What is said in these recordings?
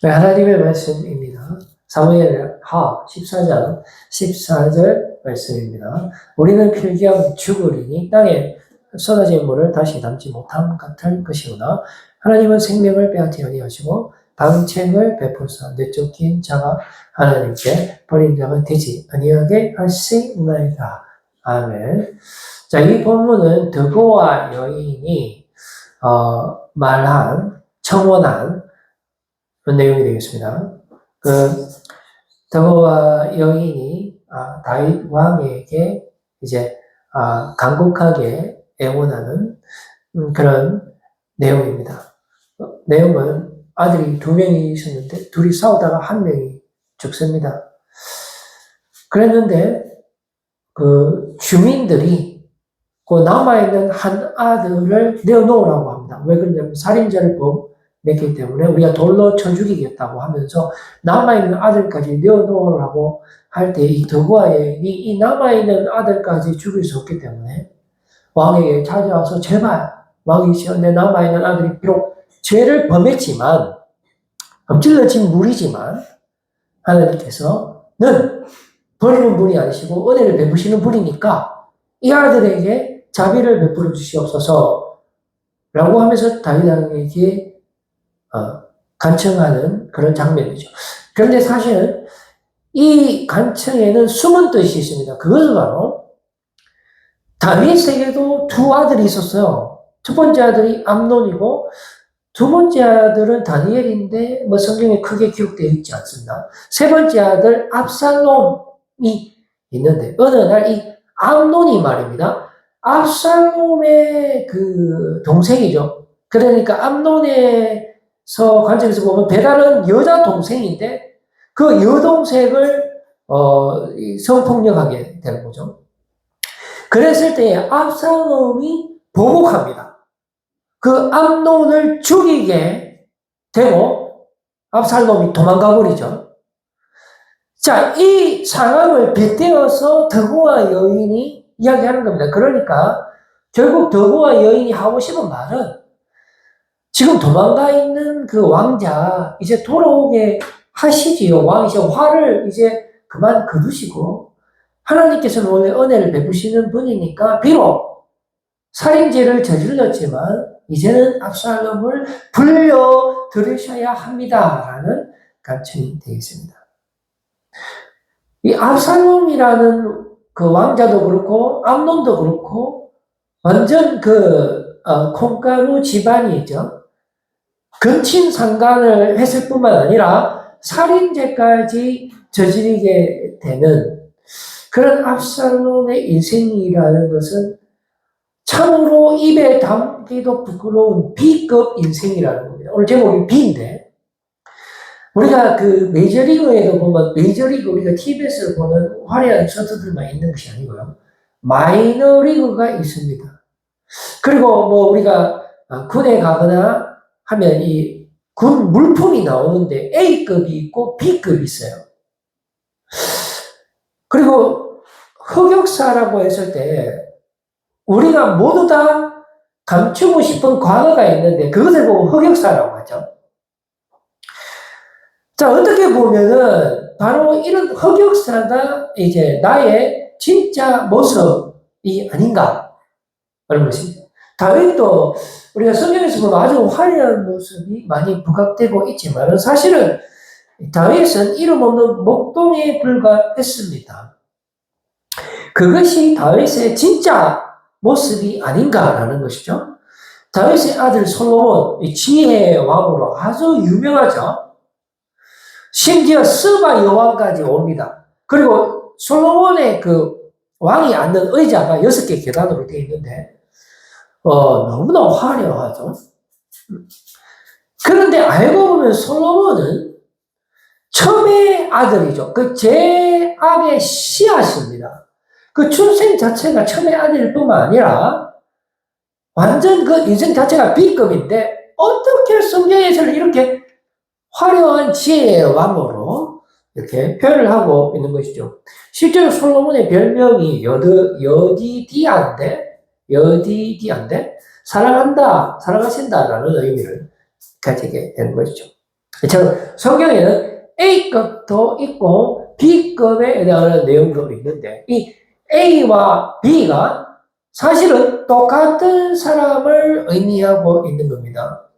네, 하나님의 말씀입니다. 사무엘 하 14장 14절 말씀입니다. 우리는 필경 죽으리니 땅에 쏟아진 물을 다시 담지 못함 같을 것이오나 하나님은 생명을 빼앗지 아니하시고 방책을 베푸사 내쫓긴 자가 하나님께 버린 자가 되지 아니하게 하시나이다. 아멘. 자, 이 본문은 드보아 여인이 말한 청원한 그런 내용이 되겠습니다. 드보아 여인이 다윗 왕에게 이제 간곡하게 애원하는 그런 내용입니다. 내용은 아들이 2명이 있었는데 둘이 싸우다가 1명이 죽습니다. 그랬는데 그 주민들이 그 남아있는 한 아들을 내어놓으라고 합니다. 왜 그러냐면 살인자를 범했기 때문에 우리가 돌로 쳐 죽이겠다고 하면서 남아있는 아들까지 내어놓으라고 할 때 이 드보아 여인이 이 남아있는 아들까지 죽일 수 없기 때문에 왕에게 찾아와서 제발 왕이시여 내 남아있는 아들이 비록 죄를 범했지만 엎질러진 물이지만 하나님께서는 버리는 분이 아니시고 은혜를 베푸시는 분이니까 이 아들에게 자비를 베풀어 주시옵소서 라고 하면서 다윗에게 간청하는 그런 장면이죠. 그런데 사실은 이 간청에는 숨은 뜻이 있습니다. 그것은 바로 다윗에게도 2 아들이 있었어요. 첫 번째 아들이 암논이고 두 번째 아들은 다니엘인데 뭐 성경에 크게 기록되어 있지 않습니다. 세 번째 아들 압살롬이 있는데 어느 날 이 암논이 말입니다. 압살롬의 그 동생이죠. 그러니까 암논에서 관점에서 보면 배달은 여자 동생인데 그 여동생을 성폭력하게 되는 거죠. 그랬을 때 압살롬이 보복합니다. 그 암논을 죽이게 되고 압살롬이 도망가 버리죠. 자, 이 상황을 빗대어서 드보아 여인이 이야기하는 겁니다. 그러니까 결국 드보아 여인이 하고 싶은 말은 지금 도망가 있는 그 왕자 이제 돌아오게 하시지요. 왕이시여 화를 이제 그만 거두시고 하나님께서는 원래 은혜를 베푸시는 분이니까 비록 살인죄를 저질렀지만 이제는 압살롬을 불려 들으셔야 합니다라는 간청이 되겠습니다. 이 압살롬이라는 그 왕자도 그렇고 암논도 그렇고 완전 콩가루 집안이죠. 근친상간을 했을 뿐만 아니라 살인죄까지 저지르게 되는 그런 압살롬의 인생이라는 것은 참으로 입에 담기도 부끄러운 B급 인생이라는 겁니다. 오늘 제목이 B인데, 우리가 그 메이저리그에도 보면, 메이저리그 우리가 TV에서 보는 화려한 선수들만 있는 것이 아니고요. 마이너리그가 있습니다. 그리고 뭐 우리가 군에 가거나 하면 이 군 물품이 나오는데 A급이 있고 B급이 있어요. 그리고 흑역사라고 했을 때, 우리가 모두 다 감추고 싶은 과거가 있는데 그것을 보고 흑역사라고 하죠. 자, 어떻게 보면은 바로 이런 흑역사가 이제 나의 진짜 모습이 아닌가 하는 것입니다. 다윗도 우리가 성경에서 보면 아주 화려한 모습이 많이 부각되고 있지만 사실은 다윗은 이름 없는 목동에 불과했습니다. 그것이 다윗의 진짜 모습이 아닌가라는 것이죠. 다윗의 아들 솔로몬, 지혜의 왕으로 아주 유명하죠. 심지어 스바 여왕까지 옵니다. 그리고 솔로몬의 그 왕이 앉는 의자가 6개 계단으로 되어 있는데 너무나 화려하죠. 그런데 알고 보면 솔로몬은 첨의 아들이죠. 그 제압의 씨앗입니다. 그 출생 자체가 첨의 아들일 뿐만 아니라 완전 그 인생 자체가 B급인데 어떻게 성경에서는 이렇게 화려한 지혜의 왕으로 이렇게 표현을 하고 있는 것이죠. 실제로 솔로몬의 별명이 여디디아인데 사랑한다, 사랑하신다라는 의미를 가지게 되는 것이죠. 성경에는 A급도 있고 B급에 대한 내용도 있는데 이 A와 B가 사실은 똑같은 사람을 의미하고 있는 겁니다.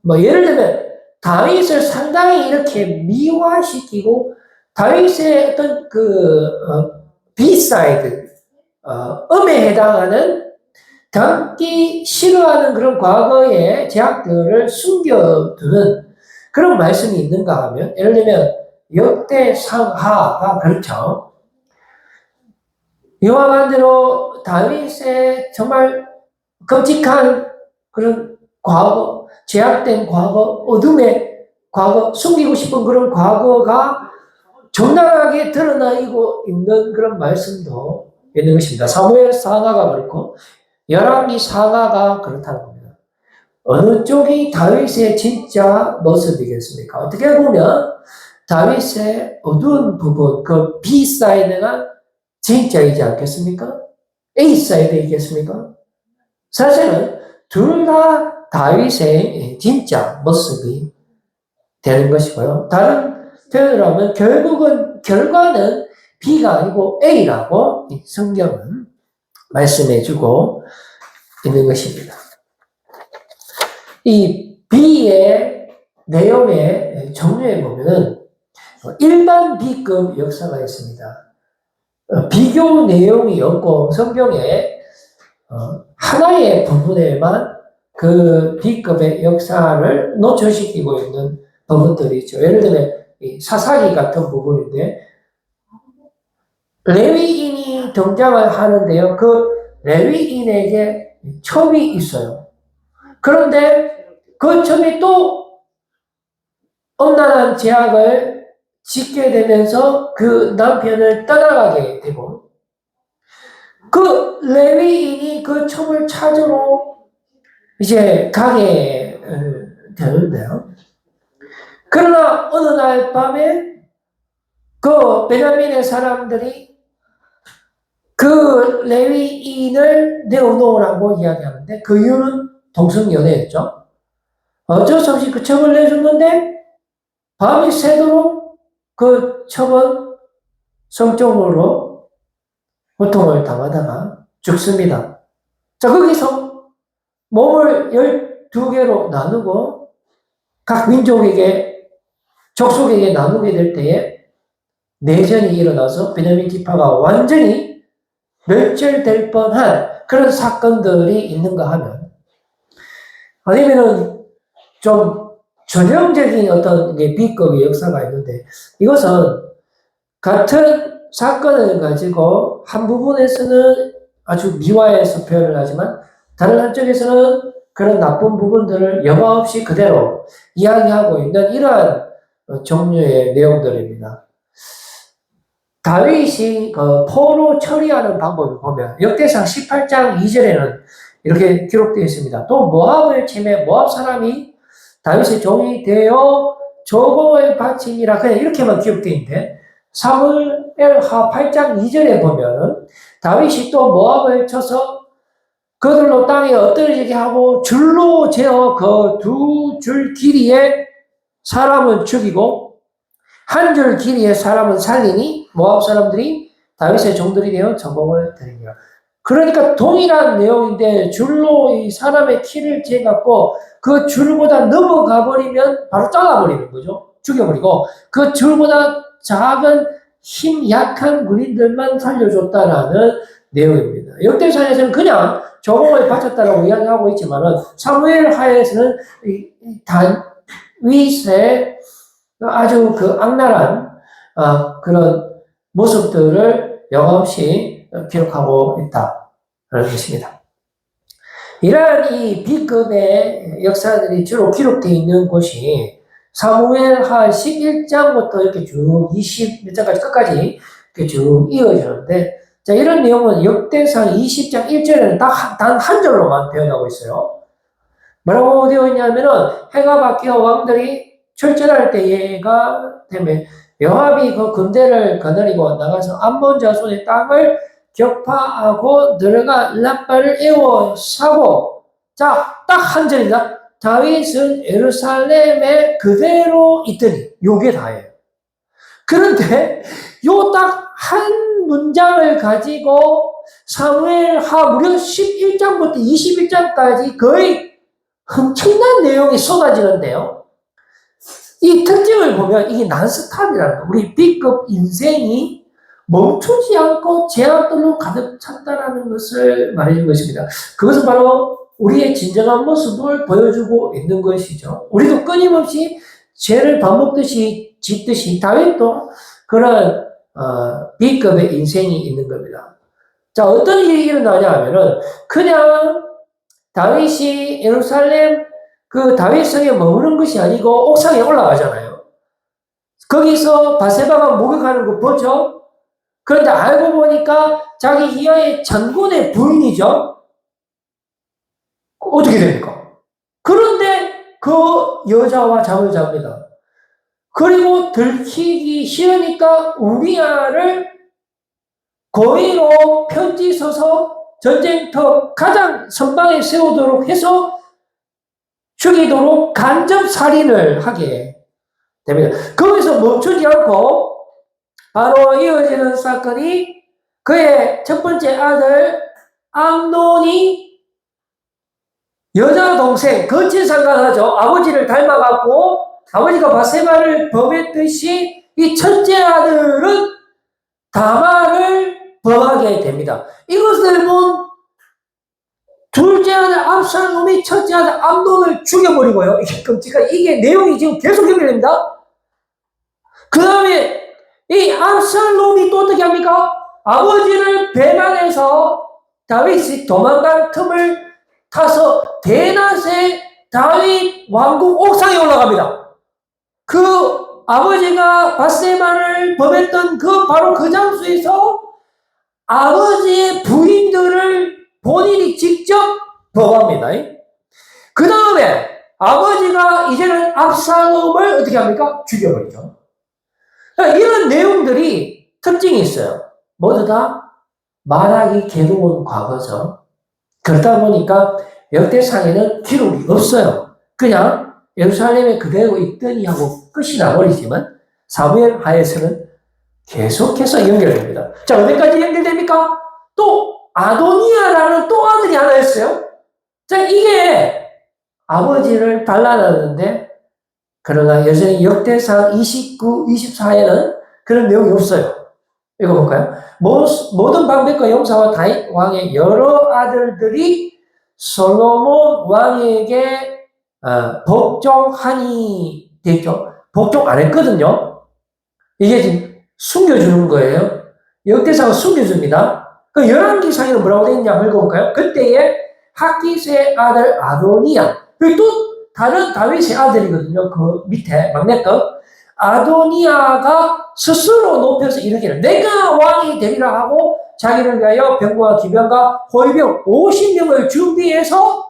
뭐 예를 들면 다윗을 상당히 이렇게 미화시키고 다윗의 어떤 비사이드 음에 해당하는 담기 싫어하는 그런 과거의 제약들을 숨겨두는 그런 말씀이 있는가 하면 예를 들면 역대상하가 그렇죠. 여호와만대로 다윗의 정말 끔찍한 그런 과거, 제약된 과거, 어둠의 과거, 숨기고 싶은 그런 과거가 적나라하게 드러나고 있는 그런 말씀도 있는 것입니다. 사무엘 상하가 그렇고 열왕기 상하가 그렇다는 겁니다. 어느 쪽이 다윗의 진짜 모습이겠습니까? 어떻게 보면 다윗의 어두운 부분, 그 B사이드가 진짜이지 않겠습니까? A사이드이겠습니까? 사실은 둘 다 다윗의 진짜 모습이 되는 것이고요. 다른 표현으로 하면 결과는 B가 아니고 A라고 성경은 말씀해주고 있는 것입니다. 이 B의 내용의 정리해 보면은 일반 B급 역사가 있습니다. 비교 내용이 없고 성경에 하나의 부분에만 그 B급의 역사를 노출시키고 있는 부분들이 있죠. 예를 들면 사사기 같은 부분인데 레위인이 등장을 하는데요. 그 레위인에게 첩이 있어요. 그런데 그 첩이 또 엄란한 제약을 짓게 되면서 그 남편을 떠나가게 되고 그 레위인이 그 첩을 찾으러 이제 가게 되는데요. 그러나 어느 날 밤에 그 베냐민의 사람들이 그 레위인을 내어놓으라고 이야기하는데 그 이유는 동성연애였죠. 어쩔 수 없이 그 첩을 내줬는데 밤이 새도록 그 첩은 성적으로 고통을 당하다가 죽습니다. 자, 거기서 몸을 12개로 나누고 각 민족에게, 족속에게 나누게 될 때에 내전이 일어나서 베냐민 지파가 완전히 멸절될 뻔한 그런 사건들이 있는가 하면 아니면은 좀 전형적인 어떤 B급의 역사가 있는데 이것은 같은 사건을 가지고 한 부분에서는 아주 미화해서 표현을 하지만 다른 한쪽에서는 그런 나쁜 부분들을 여과 없이 그대로 이야기하고 있는 이러한 종류의 내용들입니다. 다윗이 포로 처리하는 방법을 보면 역대상 18장 2절에는 이렇게 기록되어 있습니다. 또 모압을 치매 모압 사람이 다윗의 종이 되어 조공을 바치니라 그냥 이렇게만 기록되어 있는데 사무엘하 8장 2절에 보면 다윗이 또 모압을 쳐서 그들로 땅에 엎드러지게 하고 줄로 재어 그 2줄 길이의 사람은 죽이고 한 줄 길이의 사람은 살리니 모압 사람들이 다윗의 종들이 되어 전공을 드리니라. 그러니까 동일한 내용인데 줄로 이 사람의 키를 재갖고 그 줄보다 넘어가 버리면 바로 잘라버리는 거죠. 죽여버리고 그 줄보다 작은 힘 약한 군인들만 살려줬다라는 내용입니다. 역대상에서는 그냥 조공을 바쳤다라고 이야기하고 있지만은 사무엘 하에서는 다윗의 아주 악랄한 그런 모습들을 여과없이 기록하고 있다는 것입니다. 이러한 이 B급의 역사들이 주로 기록되어 있는 곳이 사무엘하 11장부터 이렇게 쭉 20몇 장까지 끝까지 이렇게 쭉 이어지는데 자, 이런 내용은 역대상 20장 1절에는 단 한 절로만 표현하고 있어요. 뭐라고 되어 있냐면은 해가 바뀌어 왕들이 출전할 때가 되면 요압이 그 군대를 거느리고 나가서 암몬 자손의 땅을 격파하고 들어가 라빠를 에워싸고 자, 딱 한 절이다. 다윗은 예루살렘에 그대로 있더니 요게 다예요. 그런데 요 딱 한 문장을 가지고 사무엘하 무려 11장부터 21장까지 거의 엄청난 내용이 쏟아지는데요. 이 특징을 보면 이게 난스탑이라는 거. 우리 B급 인생이 멈추지 않고 제약들로 가득 찼다라는 것을 말해주고 있습니다. 그것은 바로 우리의 진정한 모습을 보여주고 있는 것이죠. 우리도 끊임없이 죄를 밥 먹듯이 짓듯이 다윗도 그런 B급의 인생이 있는 겁니다. 자, 어떤 일이 일어나냐 하면은 그냥 다윗이 예루살렘 그 다윗성에 머무는 것이 아니고 옥상에 올라가잖아요. 거기서 바세바가 목욕하는 거 보죠? 그런데 알고 보니까 자기 희야의 장군의 부인이죠? 어떻게 됩니까? 그런데 그 여자와 잠을 잡니다. 그리고 들키기 싫으니까 우리아를 고의로 편지 써서 전쟁터 가장 선방에 세우도록 해서 죽이도록 간접 살인을 하게 됩니다. 거기서 멈추지 않고 바로 이어지는 사건이 그의 첫 번째 아들 암논이 여자 동생 거친상간하죠. 아버지를 닮아갖고 아버지가 바세바를 범했듯이 이 첫째 아들은 다말을 범하게 됩니다. 이것을 본 둘째 아들 압살롬이 첫째 아들 암논을 죽여버리고요. 이게 끔찍한, 이게 내용이 지금 계속 연결됩니다. 그 다음에 이 압살롬이 또 어떻게 합니까? 아버지를 배반해서 다윗이 도망갈 틈을 타서 대낮에 다윗 왕궁 옥상에 올라갑니다. 그 아버지가 바세바를 범했던 바로 그 장소에서 아버지의 부인들을 본인이 직접 범합니다. 그 다음에 아버지가 이제는 압살롬을 어떻게 합니까? 죽여버리죠. 이런 내용들이 특징이 있어요. 모두 다 말하기 괴로운 과거죠. 그러다 보니까 역대상에는 기록이 없어요. 그냥 예루살렘에 그대로 있더니 하고 끝이 나버리지만 사무엘 하에서는 계속해서 연결됩니다. 자, 어디까지 연결됩니까? 또 아도니아라는 또 아들이 하나 있어요. 자, 이게 아버지를 반란하는데 그러나 여전히 역대상 29, 24에는 그런 내용이 없어요. 읽어볼까요? 모든 방백과 용사와 다윗 왕의 여러 아들들이 솔로몬 왕에게 복종하니 되죠. 복종 안 했거든요. 이게 지금 숨겨주는 거예요. 역대상은 숨겨줍니다. 그 열왕기상에는 뭐라고 되어 있냐 읽어볼까요? 그때에 학기스의 아들 아도니아, 여기 또 다른 다윗의 아들이거든요. 그 밑에 막내급 아도니아가 스스로 높여서 이르기를 내가 왕이 되리라 하고 자기를 위하여 병과 기병과 호위병 50명을 준비해서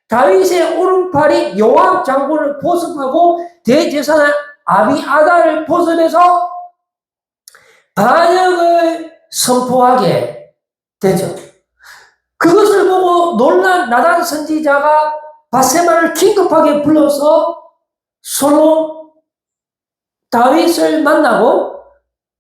다윗의 오른팔이 요압 장군을 포섭하고 대제사장 아비아달을 포섭해서 반역을 선포하게 되죠. 그것을 보고 놀란 나단 선지자가 바세바를 긴급하게 불러서 다윗을 만나고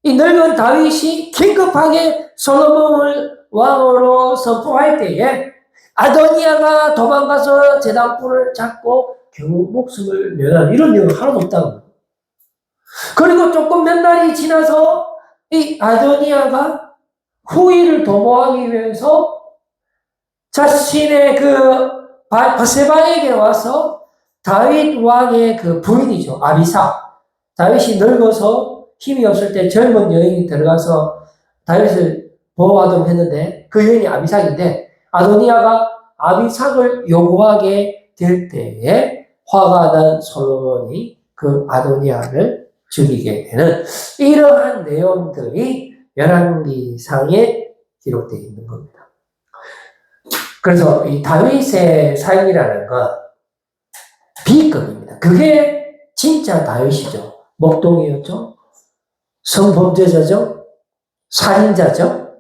이 늙은 다윗이 긴급하게 솔로몬을 왕으로 선포할 때에 아도니아가 도망가서 제단불을 잡고 겨우 목숨을 면한 이런 내용은 하나도 없다는 거예요. 그리고 조금 몇 날이 지나서 이 아도니아가 후위를 도모하기 위해서 자신의 바세바에게 와서 다윗 왕의 부인이죠. 아비사. 다윗이 늙어서 힘이 없을 때 젊은 여인이 들어가서 다윗을 보호하도록 했는데 그 여인이 아비삭인데 아도니아가 아비삭을 요구하게 될 때에 화가 난 솔로몬이 그 아도니아를 죽이게 되는 이러한 내용들이 열왕기상에 기록되어 있는 겁니다. 그래서 이 다윗의 삶이라는 건 B급입니다. 그게 진짜 다윗이죠. 목동이었죠. 성범죄자죠. 살인자죠.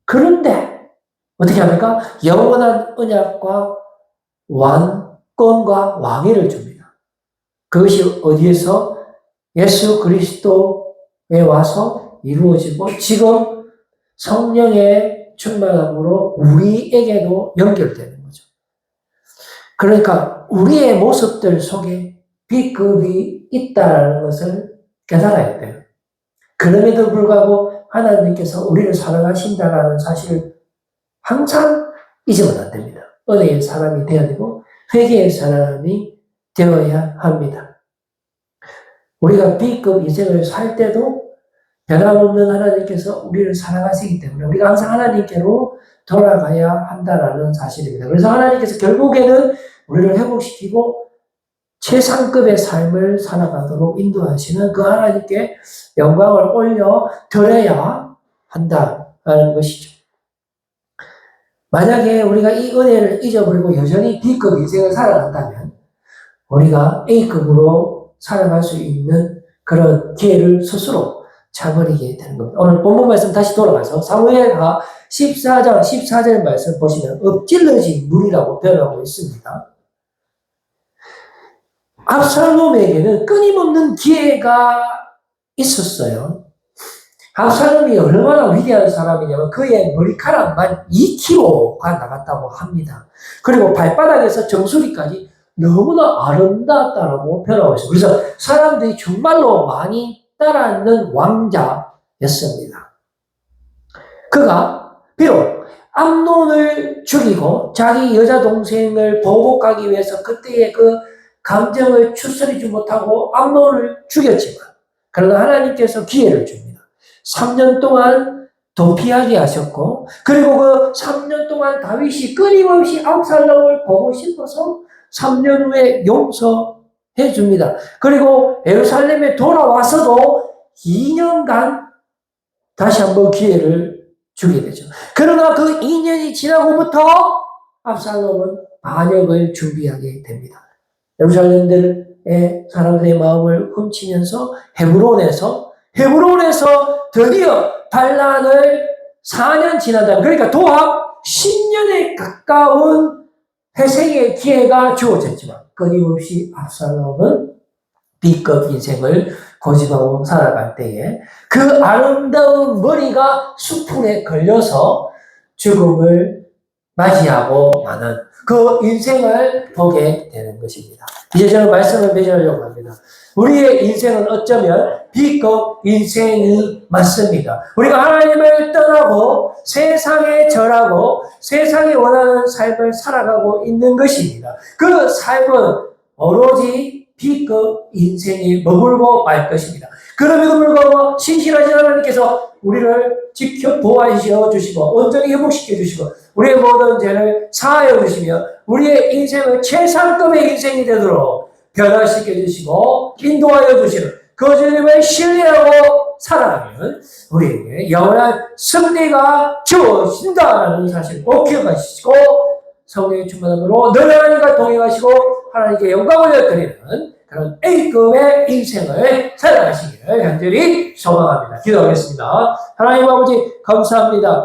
그런데 어떻게 합니까? 영원한 언약과 주권과 왕위를 줍니다. 그것이 어디에서? 예수 그리스도에 와서 이루어지고 지금 성령의 충만함으로 우리에게도 연결되는 거죠. 그러니까 우리의 모습들 속에 B급이 있다는 것을 깨달아야 돼요. 그럼에도 불구하고 하나님께서 우리를 사랑하신다는 사실을 항상 잊으면 안 됩니다. 은혜의 사람이 되어야 되고 회개의 사람이 되어야 합니다. 우리가 B급 인생을 살 때도 변함없는 하나님께서 우리를 사랑하시기 때문에 우리가 항상 하나님께로 돌아가야 한다는 사실입니다. 그래서 하나님께서 결국에는 우리를 회복시키고 최상급의 삶을 살아가도록 인도하시는 그 하나님께 영광을 올려 드려야 한다는 것이죠. 만약에 우리가 이 은혜를 잊어버리고 여전히 B급 인생을 살아간다면 우리가 A급으로 살아갈 수 있는 그런 기회를 스스로 차버리게 되는 겁니다. 오늘 본문 말씀 다시 돌아가서 사무엘하 14장 14절 말씀 보시면 엎질러진 물이라고 표현하고 있습니다. 압살롬에게는 끊임없는 기회가 있었어요. 압살롬이 얼마나 위대한 사람이냐면 그의 머리카락만 2kg가 나갔다고 합니다. 그리고 발바닥에서 정수리까지 너무나 아름답다라고 표현하고 있어요. 그래서 사람들이 정말로 많이 따라하는 왕자였습니다. 그가 비록 암논을 죽이고 자기 여자 동생을 보복하기 위해서 그때의 그 감정을 추스리지 못하고 암논을 죽였지만 그러나 하나님께서 기회를 줍니다. 3년 동안 도피하게 하셨고 그리고 그 3년 동안 다윗이 끊임없이 압살롬을 보고 싶어서 3년 후에 용서해 줍니다. 그리고 예루살렘에 돌아와서도 2년간 다시 한번 기회를 주게 되죠. 그러나 그 2년이 지나고부터 압살롬은 반역을 준비하게 됩니다. 예루살렘들의 사람들의 마음을 훔치면서 헤브론에서 드디어 반란을 4년 지나다 그러니까 도합 10년에 가까운 회생의 기회가 주어졌지만 끊임없이 압살롬은 B급 인생을 고집하고 살아갈 때에 그 아름다운 머리가 수풀에 걸려서 죽음을 맞이하고 마는 그 인생을 보게 되는 것입니다. 이제 저는 말씀을 맺으려고 합니다. 우리의 인생은 어쩌면 B급 인생이 맞습니다. 우리가 하나님을 떠나고 세상에 절하고 세상이 원하는 삶을 살아가고 있는 것입니다. 그 삶은 오로지 B급 인생이 머물고 말 것입니다. 그럼에도 불구하고 신실하신 하나님께서 우리를 지켜 보호하셔 주시고 온전히 회복시켜 주시고 우리의 모든 죄를 사하여 주시며 우리의 인생을 최상급의 인생이 되도록 변화시켜 주시고 인도하여 주시는 그 주님을 신뢰하고 살아가면 우리에게 영원한 승리가 주어진다는 사실을 꼭 기억하시고 성령의 충만함으로 늘 하나님과 동행하시고 하나님께 영광을 드리는 그런 A급의 인생을 살아가시기를 간절히 소망합니다. 기도하겠습니다. 하나님 아버지 감사합니다.